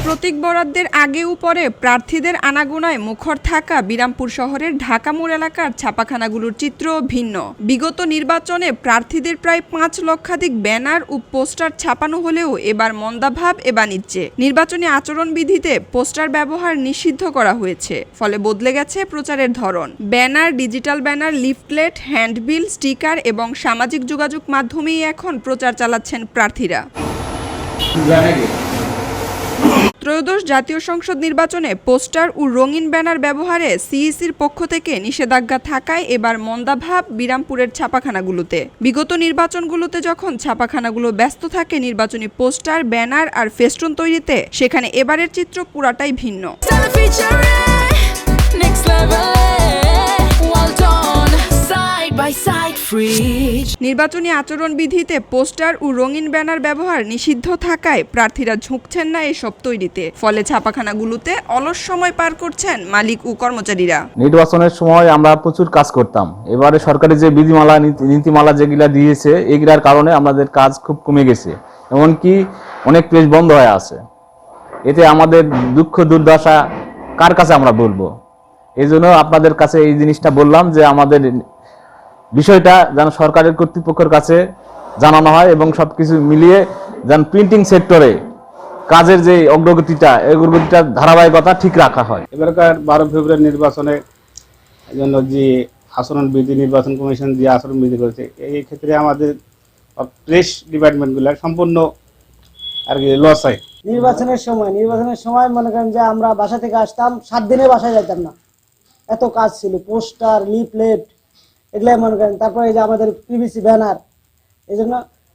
প্রতীক বরাদ্দের আগে ও পরে প্রার্থীদের আনাগোনায় মুখর থাকা বিরামপুর শহরের ঢাকা মোড় এলাকার ছাপাখানাগুলোর চিত্র ভিন্ন। বিগত নির্বাচনে প্রার্থীদের প্রায় ৫ লক্ষাধিক ব্যানার ও পোস্টার ছাপানো হলেও এবার মন্দাভাব এ বাণিজ্যে। নির্বাচনী আচরণবিধিতে পোস্টার ব্যবহার নিষিদ্ধ করা হয়েছে, ফলে বদলে গেছে প্রচারের ধরন। Banner, digital banner, leaflet, handbill, sticker এবং সামাজিক যোগাযোগ মাধ্যমেই এখন প্রচার চালাচ্ছেন প্রার্থীরা। ত্রয়োদশ জাতীয় সংসদ নির্বাচনে পোস্টার ও রঙিন ব্যানার ব্যবহারে সিইসির পক্ষ থেকে নিষেধাজ্ঞা থাকায় এবার মন্দাভাব বিরামপুরের ছাপাখানাগুলোতে। বিগত নির্বাচনগুলোতে যখন ছাপাখানাগুলো ব্যস্ত থাকে নির্বাচনী পোস্টার, ব্যানার আর ফেস্টুন তৈরিতে, সেখানে এবারের চিত্র পুরাটাই ভিন্ন। নির্বাচনী আচরণবিধিতে পোস্টার ও রঙিন ব্যানার ব্যবহার নিষিদ্ধ থাকায় প্রার্থীরা ঝুঁকছেন না এসব তৈরিতে, ফলে ছাপাখানাগুলোতে অলস সময় পার করছেন মালিক ও কর্মচারীরা। নির্বাচনের সময় আমরা প্রচুর কাজ করতাম, এবারে সরকারি যে বিধিমালা নীতিমালা যেগুলা দিয়েছে এগুলার কারণে আমাদের কাজ খুব কমে গেছে, এমনকি অনেক পেজ বন্ধ হয়ে আছে। এতে আমাদের দুঃখ দুর্দশা কার কাছে আমরা বলবো? এই জন্য আপনাদের কাছে এই জিনিসটা বললাম যে আমাদের বিষয়টা যেন সরকারের কর্তৃপক্ষের কাছে জানানো হয় এবং সবকিছু মিলিয়ে যেন প্রিন্টিং সেক্টরে কাজের যে অগ্রগতিটা ধারাবাহিকতা ঠিক রাখা হয়। এবারকার 12 ফেব্রুয়ারি নির্বাচনে জন্য যে আচরণবিধি নির্বাচন কমিশন যে আচরণবিধি করেছে, এই ক্ষেত্রে আমাদের প্রেস ডিপার্টমেন্টগুলো সম্পূর্ণ আর কি লস হয়। নির্বাচনের সময় মনে করেন যে আমরা বাসা থেকে আসতাম, 7 দিনে বাসায় যেতাম না, এত কাজ ছিল। পোস্টার, লিফলেট এগুলাই মনে করেন, তারপরে এই যে আমাদের পিভিসি ব্যানার, এই জন্য।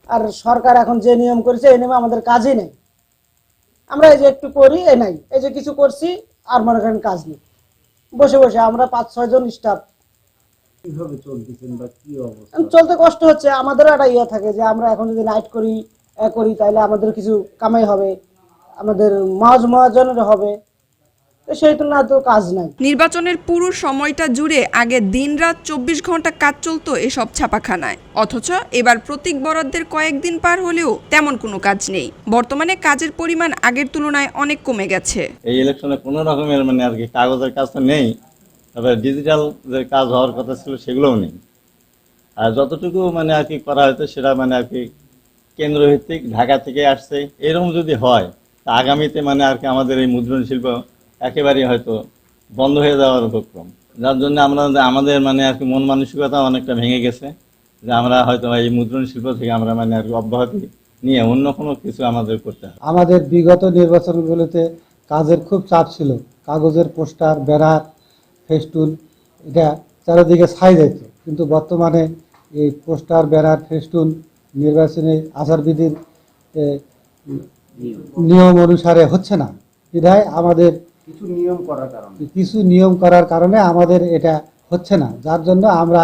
আর সরকার এখন যে নিয়ম করেছে এই নিয়মে আমাদের কাজই নেই। আমরা এই যে একটু করি, এই নাই, এই যে কিছু করছি আর মনে করেন কাজ নেই, বসে বসে আমরা 5-6 জন স্টাফ। কিভাবে চলতেছেন বা কি অবস্থা? চলতে কষ্ট হচ্ছে। আমাদেরও একটা ইয়ে থাকে যে আমরা এখন যদি নাইট করি তাহলে আমাদের কিছু কামাই হবে, আমাদের মহাজনের হবে, সেইটা না তো কাজ নাই। নির্বাচনের পুরো সময়টা জুড়ে আগে দিন-রাত 24 ঘন্টা কাজ চলতো এসব ছাপাখানায়, অথচ এবার প্রতীক বরাদ্দের কয়েকদিন পার হলেও তেমন কোনো কাজ নেই। বর্তমানে কাজের পরিমাণ আগের তুলনায় অনেক কমে গেছে। এই ইলেকশনে কোনো রকমের আর কি কাগজের কাজ তো নেই, তবে ডিজিটাল যে কাজ হওয়ার কথা ছিল সেগুলোও নেই। আর যতটুকু আর কি করা হয়তো সেটা আর কি কেন্দ্রভিত্তিক ঢাকা থেকে আসছে। এরকম যদি হয় তা আগামীতে আর কি আমাদের এই মুদ্রণ শিল্প একেবারেই হয়তো বন্ধ হয়ে যাওয়ার উপক্রম, যার জন্য আমাদের আর কি মন মানসিকতা অনেকটা ভেঙে গেছে যে আমরা হয়তো এই মুদ্রণ শিল্প থেকে আমরা আর কি অব্যাহতি নিয়ে অন্য কোনো কিছু আমাদের করতে হবে। আমাদের বিগত নির্বাচনগুলোতে কাজের খুব চাপ ছিল, কাগজের পোস্টার, ব্যানার, ফেস্টুন এটা চারিদিকে ছাই যেত, কিন্তু বর্তমানে এই পোস্টার, ব্যানার, ফেস্টুন নির্বাচনী আচারবিধির নিয়ম অনুসারে হচ্ছে না। বিধায় আমাদের কিছু নিয়ম করার কারণে আমাদের এটা হচ্ছে না, যার জন্য আমরা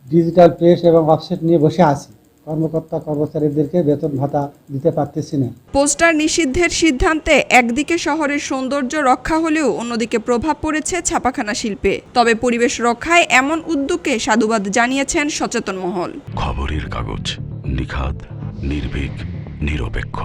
ডিজিটাল প্রেস এবং অফসেট নিয়ে বসে আছি। কর্মকর্তা কর্মচারীদেরকে বেতন ভাতা দিতে পারতেছি না। পোস্টার নিষিদ্ধের সিদ্ধান্তে একদিকে শহরের সৌন্দর্য রক্ষা হলেও অন্যদিকে প্রভাব পড়েছে ছাপাখানা শিল্পে। তবে পরিবেশ রক্ষায় এমন উদ্যোগকে সাধুবাদ জানিয়েছেন সচেতন মহল। খবরের কাগজ, নিখাদ, নির্ভীক, নিরপেক্ষ।